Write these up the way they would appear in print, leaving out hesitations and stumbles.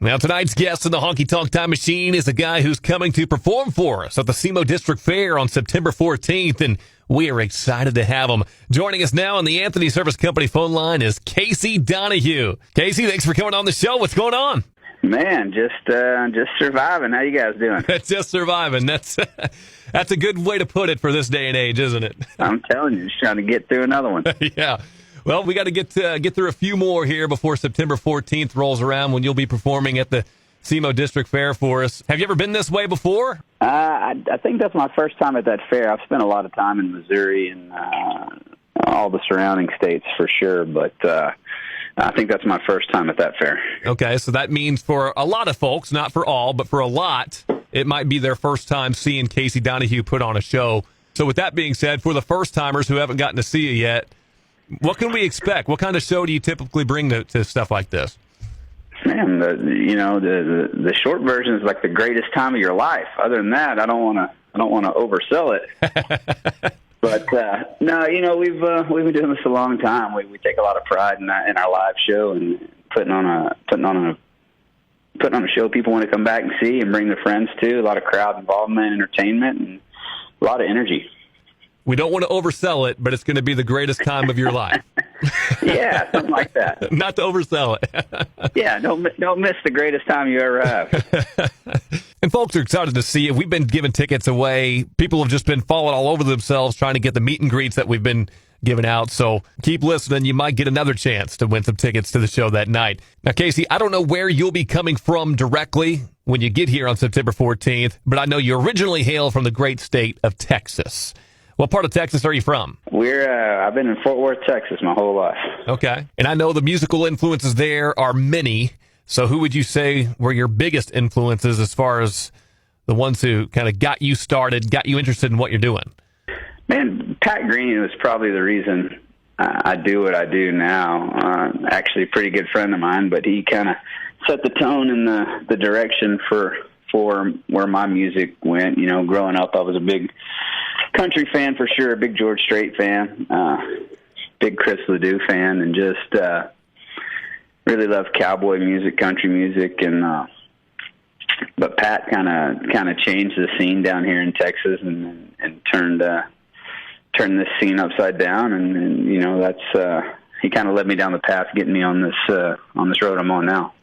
Now, tonight's guest in the Honky Tonk Time Machine is a guy who's coming to perform for us at the SEMO District Fair on September 14th, and we are excited to have him. Joining us now on the Anthony Service Company phone line is Casey Donahew. Casey, thanks for coming on the show. What's going on? Man, just surviving. How you guys doing? Just surviving. That's a good way to put it for this day and age, isn't it? I'm telling you, just trying to get through another one. Yeah. Well, we got to get through a few more here before September 14th rolls around, when you'll be performing at the SEMO District Fair for us. Have you ever been this way before? I think that's my first time at that fair. I've spent a lot of time in Missouri and all the surrounding states for sure, but I think that's my first time at that fair. Okay, so that means for a lot of folks, not for all, but for a lot, it might be their first time seeing Casey Donahew put on a show. So with that being said, for the first-timers who haven't gotten to see you yet, what can we expect? What kind of show do you typically bring to stuff like this? Man, the short version is like the greatest time of your life. Other than that, I don't want to oversell it. But no, we've been doing this a long time. We take a lot of pride in our live show and putting on a show people want to come back and see and bring their friends to. A lot of crowd involvement, entertainment, and a lot of energy. We don't want to oversell it, but it's going to be the greatest time of your life. Yeah, something like that. Not to oversell it. Yeah, don't miss the greatest time you ever have. And folks are excited to see it. We've been giving tickets away. People have just been falling all over themselves trying to get the meet and greets that we've been giving out. So keep listening. You might get another chance to win some tickets to the show that night. Now, Casey, I don't know where you'll be coming from directly when you get here on September 14th, but I know you originally hail from the great state of Texas. What part of Texas are you from? I've been in Fort Worth, Texas my whole life. Okay. And I know the musical influences there are many. So who would you say were your biggest influences as far as the ones who kind of got you started, got you interested in what you're doing? Man, Pat Green was probably the reason I do what I do now. Actually, a pretty good friend of mine, but he kind of set the tone and the direction for where my music went. You know, growing up, I was a big country fan for sure, a big George Strait fan, big Chris Ledoux fan, and just really loved cowboy music, country music, and but Pat kind of changed the scene down here in Texas and turned this scene upside down, and you know, that's he kind of led me down the path, getting me on this road I'm on now.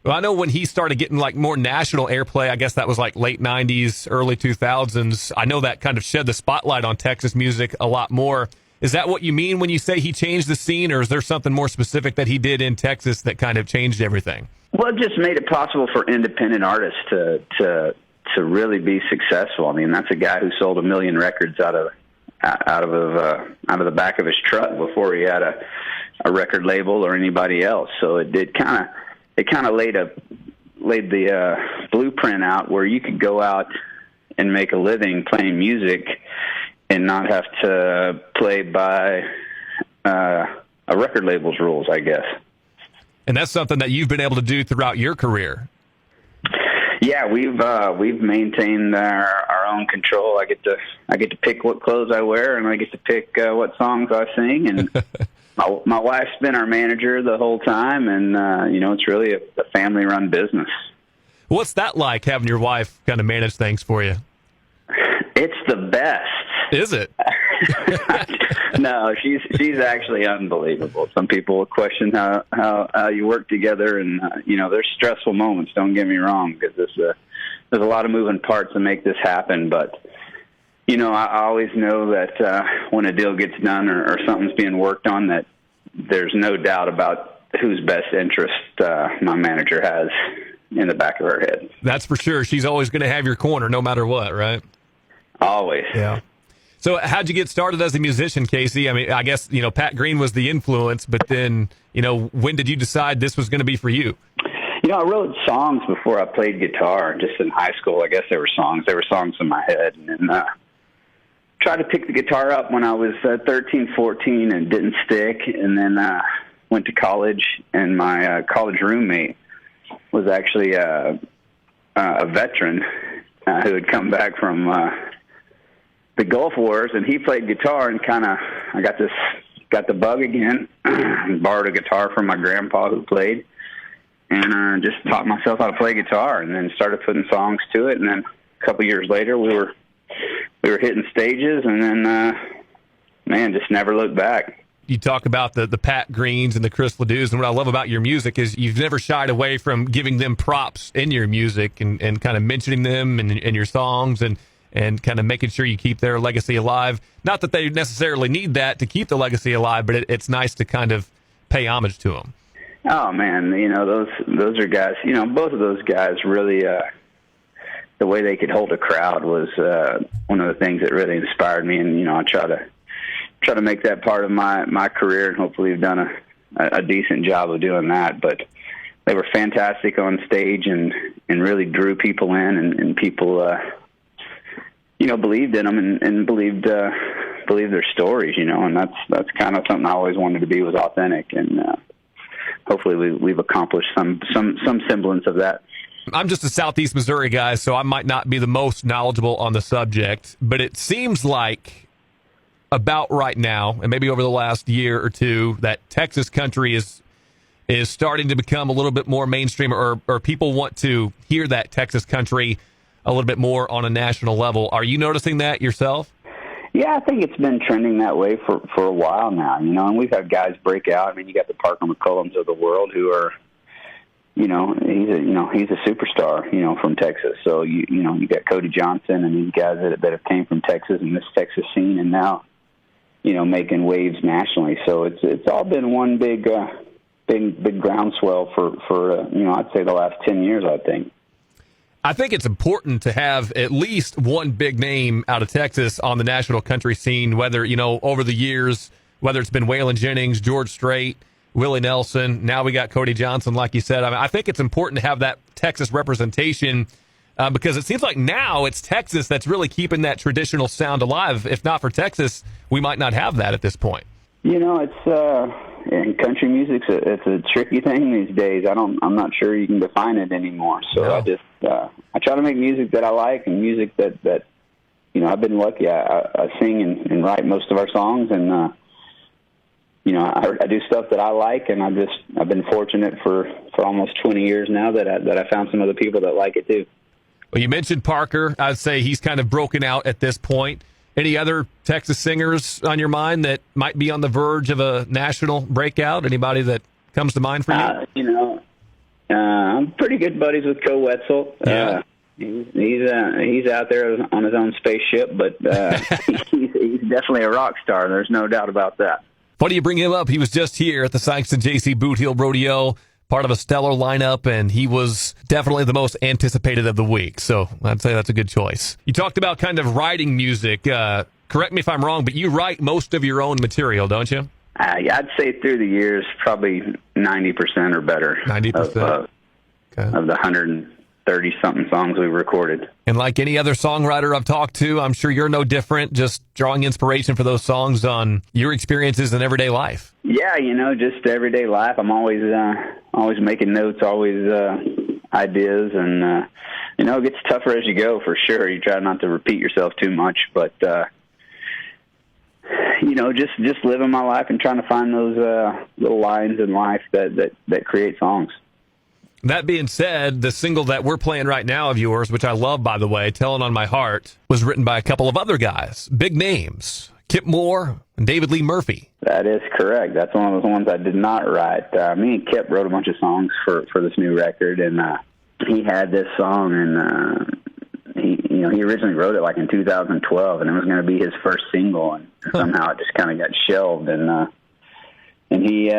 Well, I know when he started getting like more national airplay, I guess that was like late 90s, early 2000s. I know that kind of shed the spotlight on Texas music a lot more. Is that what you mean when you say he changed the scene, or is there something more specific that he did in Texas that kind of changed everything? Well, it just made it possible for independent artists to really be successful. I mean, that's a guy who sold 1 million records out of the back of his truck before he had a record label or anybody else. So it kind of laid the blueprint out where you could go out and make a living playing music and not have to play by a record label's rules, I guess. And that's something that you've been able to do throughout your career. Yeah, we've maintained our own control. I get to pick what clothes I wear, and I get to pick what songs I sing. And my wife's been our manager the whole time, and you know, it's really a family-run business. What's that like, having your wife kind of manage things for you? It's the best. Is it? No, she's actually unbelievable. Some people will question how you work together, and you know, there's stressful moments. Don't get me wrong, because there's a lot of moving parts to make this happen. But you know, I always know that when a deal gets done or something's being worked on, that there's no doubt about whose best interest my manager has in the back of her head. That's for sure. She's always going to have your corner, no matter what, right? Always. Yeah. So how'd you get started as a musician, Casey? I mean, I guess, you know, Pat Green was the influence, but then, you know, when did you decide this was going to be for you? You know, I wrote songs before I played guitar, just in high school. I guess there were songs in my head. And then tried to pick the guitar up when I was 13, 14 and didn't stick. And then went to college, and my college roommate was actually a veteran who had come back from the Gulf Wars, and he played guitar, and I got the bug again, and borrowed a guitar from my grandpa who played, and just taught myself how to play guitar, and then started putting songs to it. And then a couple years later, we were hitting stages, and then just never looked back. You talk about the Pat Greens and the Chris Ledoux's, and what I love about your music is you've never shied away from giving them props in your music and kind of mentioning them in your songs and kind of making sure you keep their legacy alive. Not that they necessarily need that to keep the legacy alive, but it's nice to kind of pay homage to them. Oh man, those are guys. Both of those guys really. The way they could hold a crowd was one of the things that really inspired me, and I try to make that part of my career, and hopefully we've done a decent job of doing that. But they were fantastic on stage and really drew people in, and people believed in them and believed their stories, and that's kind of something I always wanted to be, was authentic, and hopefully we've accomplished some semblance of that. I'm just a Southeast Missouri guy, so I might not be the most knowledgeable on the subject, but it seems like about right now, and maybe over the last year or two, that Texas country is starting to become a little bit more mainstream, or people want to hear that Texas country a little bit more on a national level. Are you noticing that yourself? Yeah, I think it's been trending that way for a while now, and we've had guys break out. I mean, you got the Parker McCullums of the world who are, he's a superstar, from Texas. So you got Cody Johnson and these guys that have came from Texas and this Texas scene, and now, making waves nationally. So it's all been one big groundswell for I'd say the last 10 years, I think. I think it's important to have at least one big name out of Texas on the national country scene, whether, over the years, whether it's been Waylon Jennings, George Strait, Willie Nelson. Now we got Cody Johnson, like you said. I think it's important to have that Texas representation because it seems like now it's Texas that's really keeping that traditional sound alive. If not for Texas, we might not have that at this point. It's in country music. It's a tricky thing these days. I'm not sure you can define it anymore. So no. I try to make music that I like, and music that I've been lucky. I sing and write most of our songs, and I do stuff that I like, and I've been fortunate for almost 20 years now that I found some other people that like it too. Well, you mentioned Parker. I'd say he's kind of broken out at this point. Any other Texas singers on your mind that might be on the verge of a national breakout? Anybody that comes to mind for you? I'm pretty good buddies with Co Wetzel. Yeah. He's out there on his own spaceship, but he's definitely a rock star. There's no doubt about that. Funny you bring him up. He was just here at the Sykeston JC Boot Heel Rodeo, part of a stellar lineup, and he was definitely the most anticipated of the week. So I'd say that's a good choice. You talked about kind of writing music. Correct me if I'm wrong, but you write most of your own material, don't you? I'd say through the years, probably 90% or better 90% of the 130-something songs we've recorded. And like any other songwriter I've talked to, I'm sure you're no different, just drawing inspiration for those songs on your experiences in everyday life. Yeah, just everyday life. I'm always making notes, always ideas, and it gets tougher as you go, for sure. You try not to repeat yourself too much, but just living my life and trying to find those little lines in life that create songs. That being said, the single that we're playing right now of yours, which I love, by the way, Telling on My Heart, was written by a couple of other guys, big names, Kip Moore and David Lee Murphy. That is correct. That's one of those ones I did not write. Me and Kip wrote a bunch of songs for this new record, and he had this song, and he originally wrote it like in 2012, and it was going to be his first single, and somehow it just kind of got shelved, and he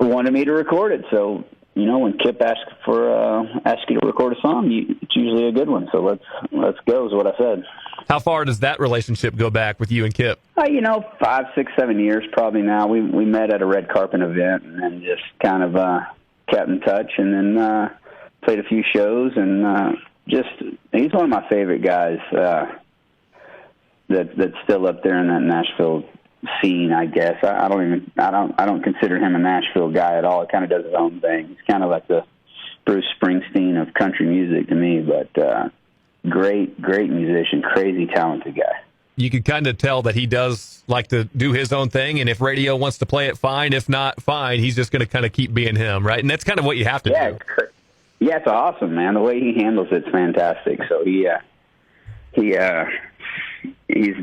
wanted me to record it. So when Kip asks you to record a song, it's usually a good one. So let's go is what I said. How far does that relationship go back with you and Kip? 5, 6, 7 years probably now. We met at a red carpet event and then just kind of kept in touch, and then played a few shows, and he's one of my favorite guys that's still up there in that Nashville scene, I guess. I don't consider him a Nashville guy at all. He kind of does his own thing. He's kind of like the Bruce Springsteen of country music to me, but great musician, crazy talented guy. you can kind of tell that he does like to do his own thing, and if radio wants to play it, fine. If not, fine. He's just going to kind of keep being him, right? And that's kind of what you have to do. Yeah, it's awesome, man. The way he handles it's fantastic. So he's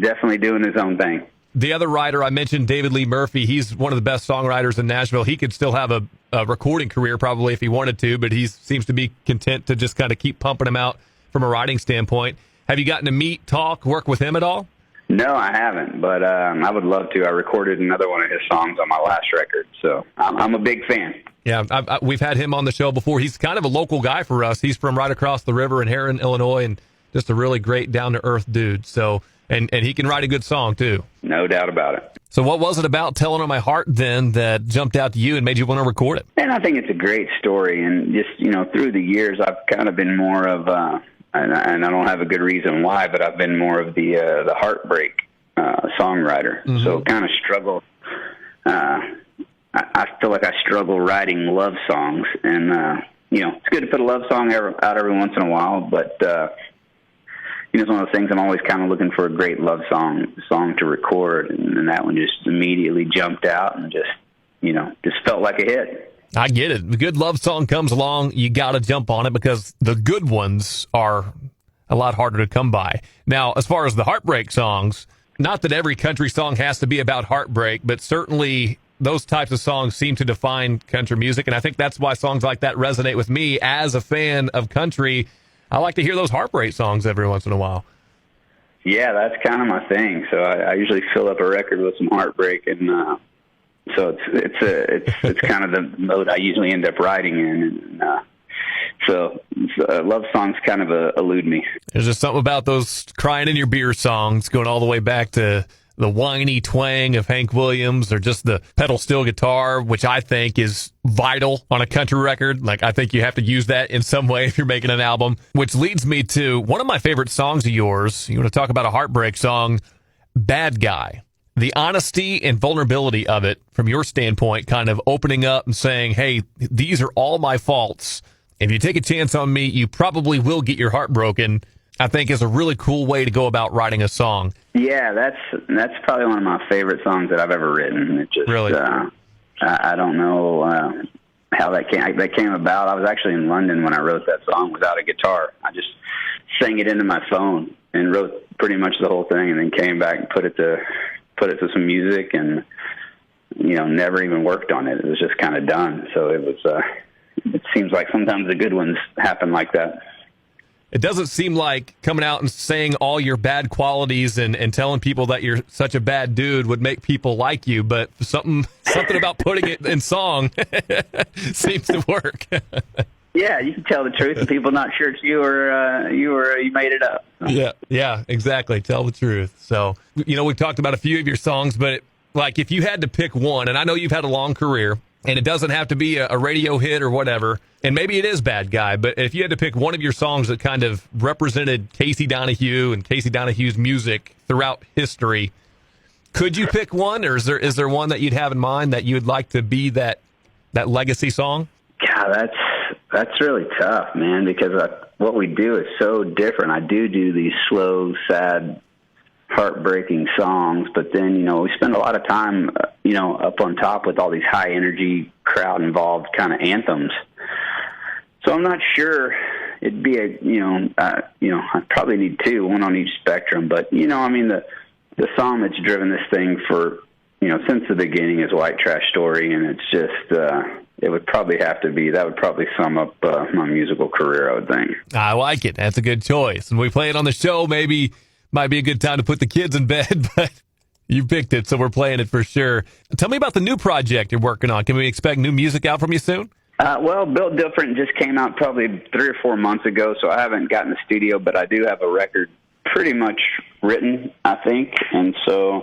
definitely doing his own thing. The other writer I mentioned, David Lee Murphy, he's one of the best songwriters in Nashville. He could still have a recording career probably if he wanted to, but he seems to be content to just kind of keep pumping them out from a writing standpoint. Have you gotten to meet, talk, work with him at all? No, I haven't, but I would love to. I recorded another one of his songs on my last record, so I'm a big fan. Yeah, we've had him on the show before. He's kind of a local guy for us. He's from right across the river in Herrin, Illinois, and just a really great, down-to-earth dude. So, and he can write a good song, too. No doubt about it. So what was it about Telling on My Heart, then, that jumped out to you and made you want to record it? And I think it's a great story, and just, through the years, I've kind of been more of and I don't have a good reason why, but I've been more of the heartbreak songwriter. Mm-hmm. So kind of struggle. I feel like I struggle writing love songs, and it's good to put a love song out every once in a while, but it's one of those things. I'm always kind of looking for a great love song to record, and that one just immediately jumped out and just felt like a hit. I get it. A good love song comes along, you got to jump on it because the good ones are a lot harder to come by. Now, as far as the heartbreak songs, not that every country song has to be about heartbreak, but certainly those types of songs seem to define country music, and I think that's why songs like that resonate with me as a fan of country. I like to hear those heartbreak songs every once in a while. Yeah, that's kind of my thing. So I usually fill up a record with some heartbreak, and so it's kind of the mode I usually end up writing in. And, so love songs kind of elude me. There's just something about those crying in your beer songs going all the way back to the whiny twang of Hank Williams, or just the pedal steel guitar, which I think is vital on a country record. Like, I think you have to use that in some way if you're making an album, which leads me to one of my favorite songs of yours. You want to talk about a heartbreak song, Bad Guy. The honesty and vulnerability of it, from your standpoint, kind of opening up and saying, hey, these are all my faults. If you take a chance on me, you probably will get your heart broken, I think is a really cool way to go about writing a song. Yeah, that's probably one of my favorite songs that I've ever written. It just, really? I don't know how that came about. I was actually in London when I wrote that song without a guitar. I just sang it into my phone and wrote pretty much the whole thing, and then came back and put it to some music, and never even worked on it. It was just kind of done. So it was. It seems like sometimes the good ones happen like that. It doesn't seem like coming out and saying all your bad qualities and telling people that you're such a bad dude would make people like you, but something about putting it in song seems to work. Yeah, you can tell the truth, and people not sure it's you or you made it up. Yeah, exactly. Tell the truth. So, we've talked about a few of your songs, but like if you had to pick one, and I know you've had a long career, and it doesn't have to be a radio hit or whatever, and maybe it is Bad Guy, but if you had to pick one of your songs that kind of represented Casey Donahew and Casey Donahew's music throughout history, could you pick one, or is there one that you'd have in mind that you would like to be that legacy song? God, that's really tough, man, because what we do is so different. I do these slow, sad, heartbreaking songs, but then, we spend a lot of time, up on top with all these high energy, crowd involved kind of anthems. So I'm not sure it'd be I'd probably need two, one on each spectrum, but the song that's driven this thing for, since the beginning is White Trash Story, and it's just, it would probably have to be, that would probably sum up my musical career, I would think. I like it. That's a good choice. And we play it on the show, maybe might be a good time to put the kids in bed, but you picked it, so we're playing it for sure. Tell me about the new project you're working on. Can we expect new music out from you soon? Well, Built Different just came out probably 3 or 4 months ago, so I haven't gotten the studio, but I do have a record pretty much written, I think, and so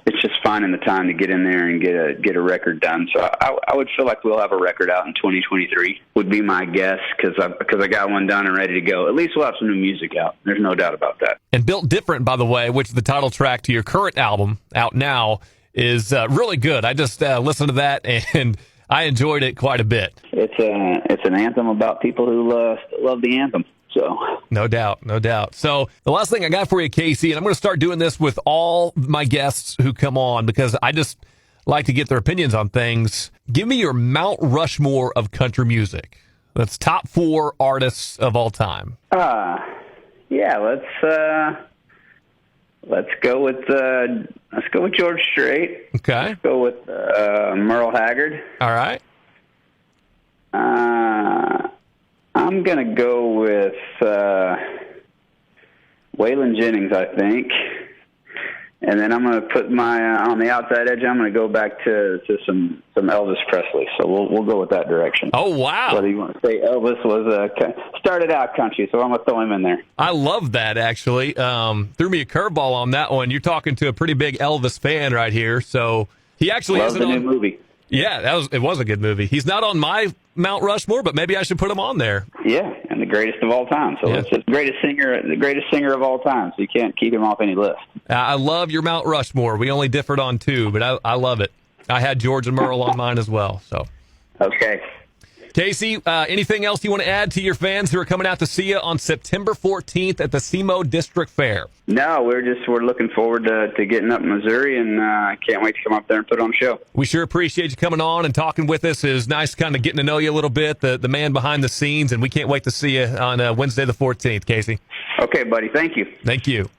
it's just finding the time to get in there and get a record done. So I would feel like we'll have a record out in 2023 would be my guess, because I got one done and ready to go. At least we'll have some new music out. There's no doubt about that. And Built Different, by the way, which is the title track to your current album out now, is really good. I just listened to that and I enjoyed it quite a bit. It's an anthem about people who love the anthem. So No doubt, no doubt. So the last thing I got for you, Casey, and I'm going to start doing this with all my guests who come on because I just like to get their opinions on things. Give me your Mount Rushmore of country music. That's top 4 artists of all time. Yeah, let's go with George Strait. Okay. Let's go with Merle Haggard. All right. I'm gonna go with Waylon Jennings, I think, and then I'm gonna put my on the outside edge. I'm gonna go back to some Elvis Presley. So we'll go with that direction. Oh wow! Whether you want to say Elvis was started out country, so I'm gonna throw him in there. I love that actually. Threw me a curveball on that one. You're talking to a pretty big Elvis fan right here. So he actually Love isn't the on new movie. Yeah, it was a good movie. He's not on my Mount Rushmore, but maybe I should put him on there. Yeah, and the greatest of all time. So it's the greatest singer of all time. So you can't keep him off any list. I love your Mount Rushmore. We only differed on 2, but I love it. I had George and Merle on mine as well. So okay. Casey, anything else you want to add to your fans who are coming out to see you on September 14th at the SEMO District Fair? No, we're looking forward to getting up in Missouri, and I can't wait to come up there and put on a show. We sure appreciate you coming on and talking with us. It was nice kind of getting to know you a little bit, the man behind the scenes, and we can't wait to see you on Wednesday the 14th, Casey. Okay, buddy. Thank you. Thank you.